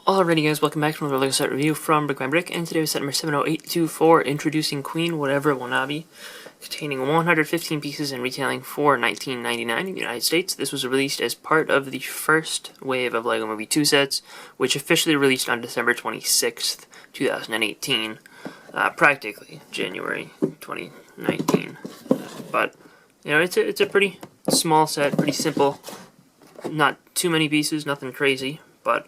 Alrighty guys, welcome back to another LEGO set review from BrickByBrick, and today is set number 70824, introducing Queen Watevra Wannabe, containing 115 pieces and retailing for $19.99 in the United States. This was released as part of the first wave of LEGO Movie 2 sets, which officially released on December 26th, 2018, practically January 2019. But, you know, it's a pretty small set, pretty simple, not too many pieces, nothing crazy, but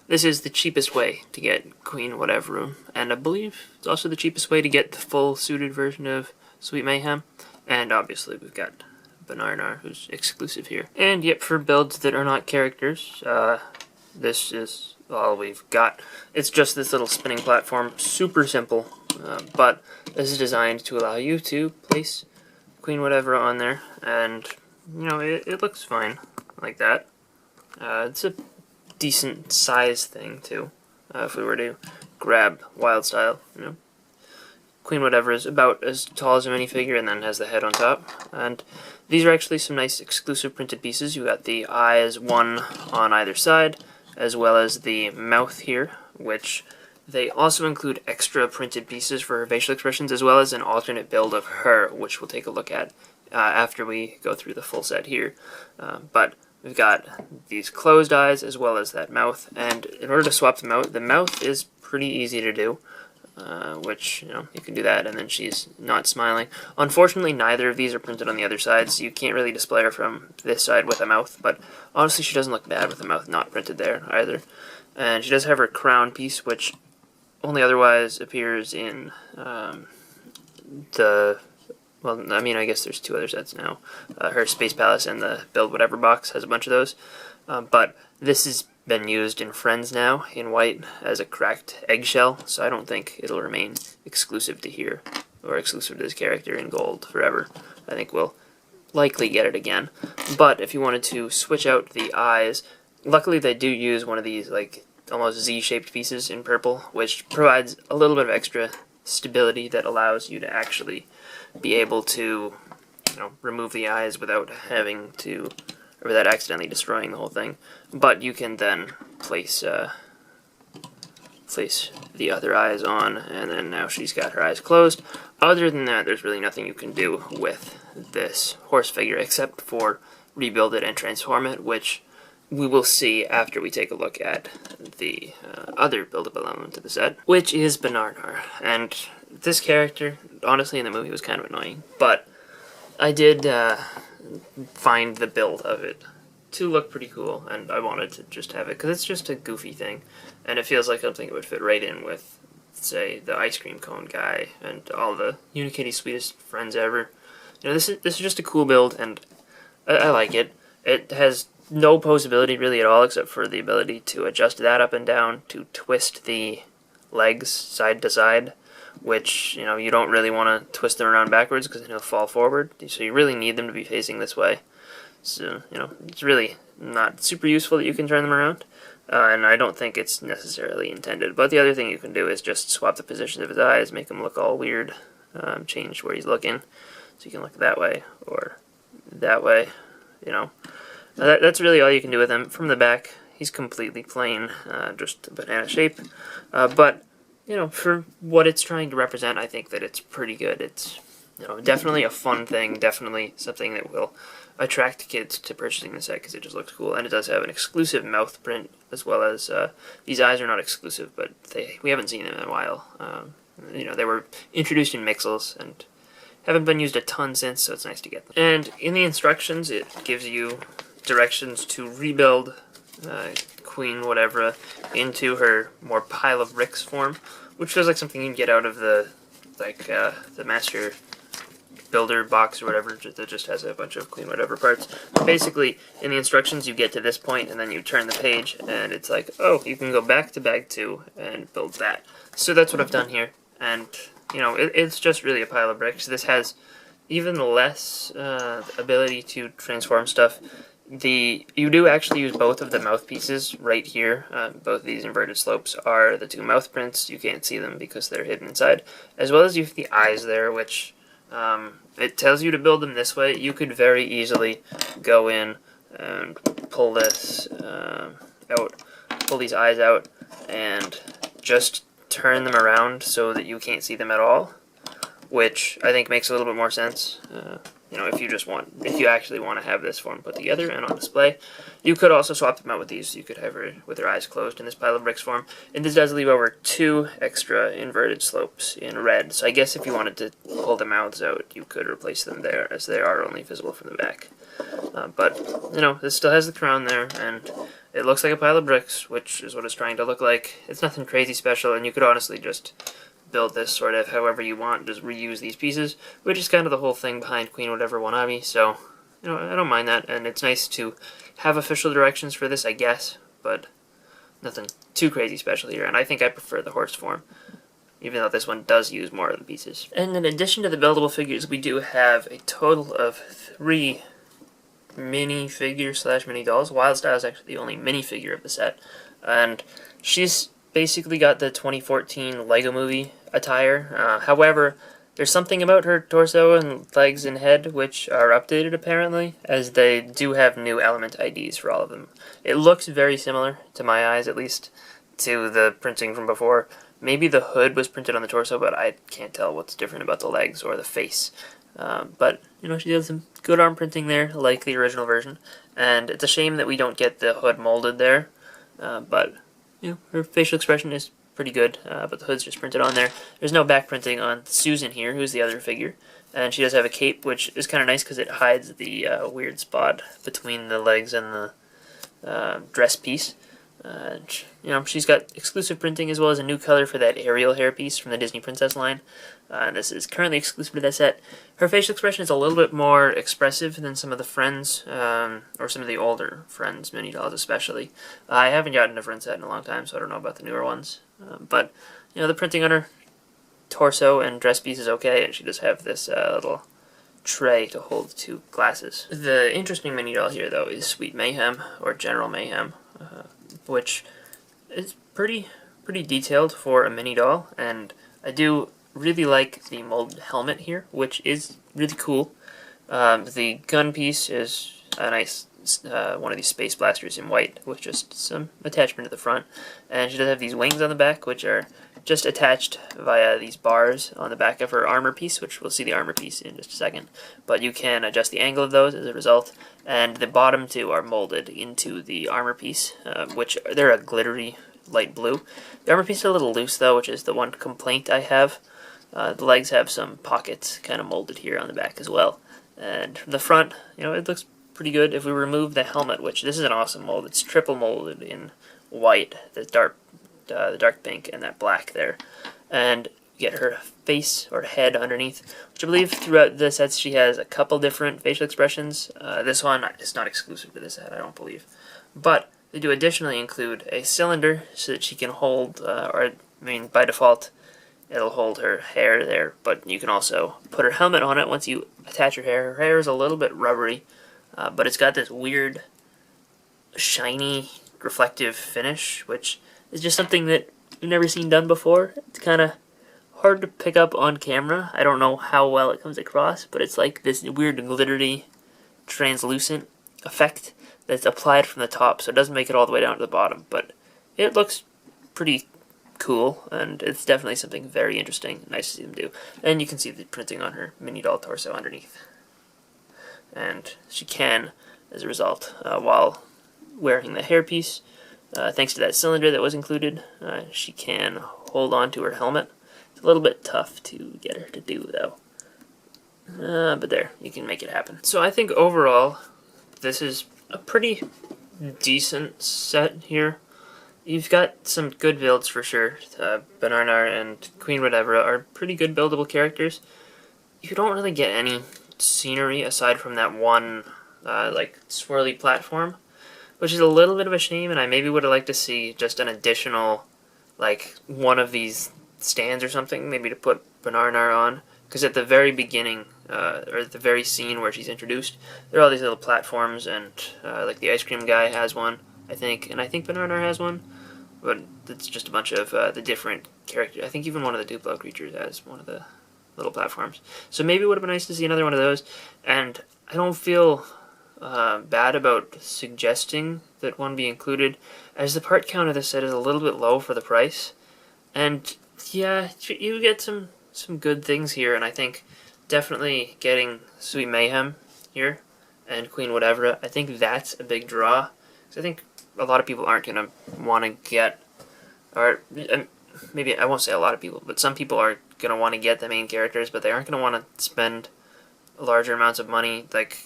this is the cheapest way to get Queen Watevra, and I believe it's also the cheapest way to get the full suited version of Sweet Mayhem. And obviously we've got Banarnar, who's exclusive here. And yet, for builds that are not characters, this is all we've got. It's just this little spinning platform, super simple, but this is designed to allow you to place Queen Watevra on there, and you know, it looks fine like that. It's a decent size thing too. If we were to grab Wild Style, you know, Queen Watevra is about as tall as a minifigure and then has the head on top. And these are actually some nice exclusive printed pieces. You got the eyes, one on either side, as well as the mouth here, which they also include extra printed pieces for her facial expressions, as well as an alternate build of her, which we'll take a look at after we go through the full set here. But we've got these closed eyes as well as that mouth, and in order to swap the mouth is pretty easy to do, which, you know, you can do that, and then she's not smiling. Unfortunately, neither of these are printed on the other side, so you can't really display her from this side with a mouth, but honestly she doesn't look bad with the mouth not printed there either. And she does have her crown piece, which only otherwise appears in well, I mean, I guess there's two other sets now. Her Space Palace and the Build Whatever box has a bunch of those. But this has been used in Friends now, in white, as a cracked eggshell, so I don't think it'll remain exclusive to here, or exclusive to this character in gold forever. I think we'll likely get it again. But if you wanted to switch out the eyes, luckily they do use one of these, like, almost Z-shaped pieces in purple, which provides a little bit of extra stability that allows you to actually be able to, you know, remove the eyes without having to, or without accidentally destroying the whole thing. But you can then place the other eyes on, and then now she's got her eyes closed. Other than that, there's really nothing you can do with this horse figure except for rebuild it and transform it, which we will see after we take a look at the other buildable element of the set, which is Banarnar. And this character, honestly, in the movie was kind of annoying, but I did find the build of it to look pretty cool, and I wanted to just have it, because it's just a goofy thing, and it feels like something that would fit right in with, say, the ice cream cone guy, and all the Unikitty's sweetest friends ever. You know, this is just a cool build, and I like it. It has no posability really at all, except for the ability to adjust that up and down, to twist the legs side to side, which, you know, you don't really want to twist them around backwards because then he'll fall forward, so you really need them to be facing this way. So, you know, it's really not super useful that you can turn them around, and I don't think it's necessarily intended. But the other thing you can do is just swap the positions of his eyes, make him look all weird, change where he's looking, so you can look that way or that way, you know. That's really all you can do with him. From the back, he's completely plain, just a banana shape. But, you know, for what it's trying to represent, I think that it's pretty good. It's, you know, definitely a fun thing, definitely something that will attract kids to purchasing the set because it just looks cool. And it does have an exclusive mouth print, as well as, these eyes are not exclusive, but we haven't seen them in a while. You know, they were introduced in Mixels and haven't been used a ton since, so it's nice to get them. And in the instructions, it gives you directions to rebuild Queen Watevra into her more pile of bricks form, which feels like something you can get out of the Master Builder box or whatever that just has a bunch of Queen Watevra parts. But basically, in the instructions, you get to this point and then you turn the page and it's like, oh, you can go back to bag 2 and build that. So that's what I've done here, and you know, it's just really a pile of bricks. This has even less ability to transform stuff. You do actually use both of the mouthpieces right here. Both of these inverted slopes are the two mouth prints. You can't see them because they're hidden inside. As well as you have the eyes there, which it tells you to build them this way. You could very easily go in and pull this out, pull these eyes out, and just turn them around so that you can't see them at all, which I think makes a little bit more sense. You know, if you actually want to have this form put together and on display. You could also swap them out with these. You could have her with her eyes closed in this pile of bricks form. And this does leave over 2 extra inverted slopes in red. So I guess if you wanted to pull the mouths out, you could replace them there, as they are only visible from the back. But, you know, this still has the crown there, and it looks like a pile of bricks, which is what it's trying to look like. It's nothing crazy special, and you could honestly just build this sort of however you want, just reuse these pieces, which is kind of the whole thing behind Queen Whatever Wannabe, so, you know, I don't mind that, and it's nice to have official directions for this, I guess, but nothing too crazy special here, and I think I prefer the horse form, even though this one does use more of the pieces. And in addition to the buildable figures, we do have a total of 3 minifigures slash mini dolls. Wildstyle is actually the only minifigure of the set, and she's basically got the 2014 Lego Movie attire. However, there's something about her torso and legs and head which are updated apparently, as they do have new element IDs for all of them. It looks very similar, to my eyes at least, to the printing from before. Maybe the hood was printed on the torso, but I can't tell what's different about the legs or the face. But, you know, she does some good arm printing there, like the original version, and it's a shame that we don't get the hood molded there, but, you know, her facial expression is pretty good, but the hood's just printed on there. There's no back printing on Susan here, who's the other figure, and she does have a cape, which is kind of nice because it hides the weird spot between the legs and the dress piece. You know, she's got exclusive printing as well as a new color for that Ariel hairpiece from the Disney Princess line. And this is currently exclusive to that set. Her facial expression is a little bit more expressive than some of the Friends, or some of the older Friends mini dolls especially. I haven't gotten a Friends set in a long time, so I don't know about the newer ones. But, you know, the printing on her torso and dress piece is okay, and she does have this little tray to hold 2 glasses. The interesting mini doll here, though, is Sweet Mayhem, or General Mayhem, which is pretty detailed for a mini doll, and I do really like the molded helmet here, which is really cool. The gun piece is a nice one of these space blasters in white with just some attachment at the front, and she does have these wings on the back, which are just attached via these bars on the back of her armor piece, which we'll see the armor piece in just a second, but you can adjust the angle of those as a result, and the bottom 2 are molded into the armor piece, which they're a glittery light blue. The armor piece is a little loose though, which is the one complaint I have. The legs have some pockets kind of molded here on the back as well, and from the front, you know, it looks pretty good. If we remove the helmet, which this is an awesome mold, it's triple molded in white, the dark pink, and that black there, and get her face or head underneath, which I believe throughout the sets she has a couple different facial expressions. This one is not exclusive to this set, I don't believe, but they do additionally include a cylinder so that she can hold, by default it'll hold her hair there, but you can also put her helmet on it once you attach her hair. Her hair is a little bit rubbery, but it's got this weird, shiny, reflective finish, which is just something that we've never seen done before. It's kind of hard to pick up on camera. I don't know how well it comes across, but it's like this weird glittery, translucent effect that's applied from the top, so it doesn't make it all the way down to the bottom, but it looks pretty cool, and it's definitely something very interesting, nice to see them do. And you can see the printing on her mini doll torso underneath. And she can, as a result, while wearing the hairpiece, thanks to that cylinder that was included, she can hold on to her helmet. It's a little bit tough to get her to do, though. But there, you can make it happen. So I think overall, this is a pretty decent set here. You've got some good builds for sure. Banarnar and Queen Watevra are pretty good buildable characters. You don't really get any scenery aside from that one like swirly platform, which is a little bit of a shame, and I maybe would have liked to see just an additional, like, one of these stands or something, maybe to put Banarnar on, because at the very beginning, or at the very scene where she's introduced, there are all these little platforms, and like the ice cream guy has one, I think, and I think Banarnar has one, but it's just a bunch of the different characters. I think even one of the Duplo creatures has one of the little platforms. So maybe it would have been nice to see another one of those, and I don't feel bad about suggesting that one be included, as the part count of this set is a little bit low for the price. And yeah, you get some good things here, and I think definitely getting Sweet Mayhem here and Queen Watevra, I think that's a big draw. Because I think a lot of people aren't going to want to get, or maybe I won't say a lot of people, but some people are going to want to get the main characters, but they aren't going to want to spend larger amounts of money. Like,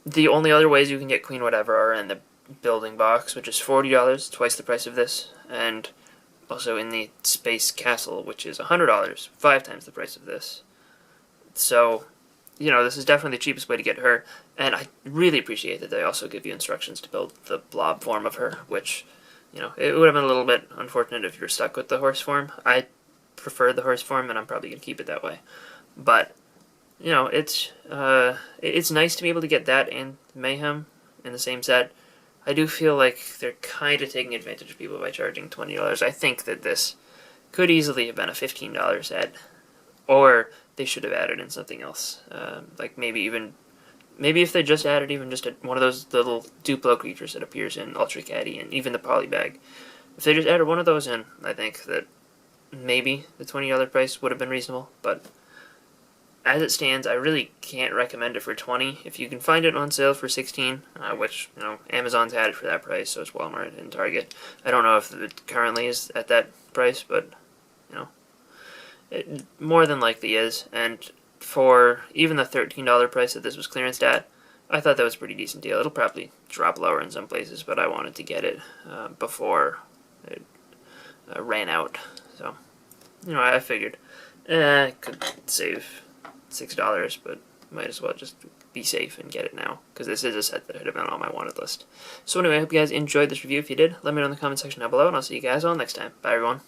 the only other ways you can get Queen Watevra are in the building box, which is $40, twice the price of this, and also in the Space Castle, which is $100, 5 times the price of this. So, you know, this is definitely the cheapest way to get her, and I really appreciate that they also give you instructions to build the blob form of her, which, you know, it would have been a little bit unfortunate if you're stuck with the horse form. I prefer the horse form, and I'm probably going to keep it that way. But, you know, it's nice to be able to get that and Mayhem in the same set. I do feel like they're kind of taking advantage of people by charging $20. I think that this could easily have been a $15 set, or they should have added in something else. Like maybe if they just added even just one of those little Duplo creatures that appears in Ultra Caddy and even the Poly Bag. If they just added one of those in, I think that maybe the $20 price would have been reasonable, but as it stands, I really can't recommend it for $20. If you can find it on sale for $16, which, you know, Amazon's had it for that price, so it's Walmart and Target. I don't know if it currently is at that price, but, you know, it more than likely is. And for even the $13 price that this was clearanced at, I thought that was a pretty decent deal. It'll probably drop lower in some places, but I wanted to get it before it ran out. So, you know, I figured I could save $6, but might as well just be safe and get it now, because this is a set that had been on my wanted list. So anyway, I hope you guys enjoyed this review. If you did, let me know in the comment section down below, and I'll see you guys all next time. Bye, everyone.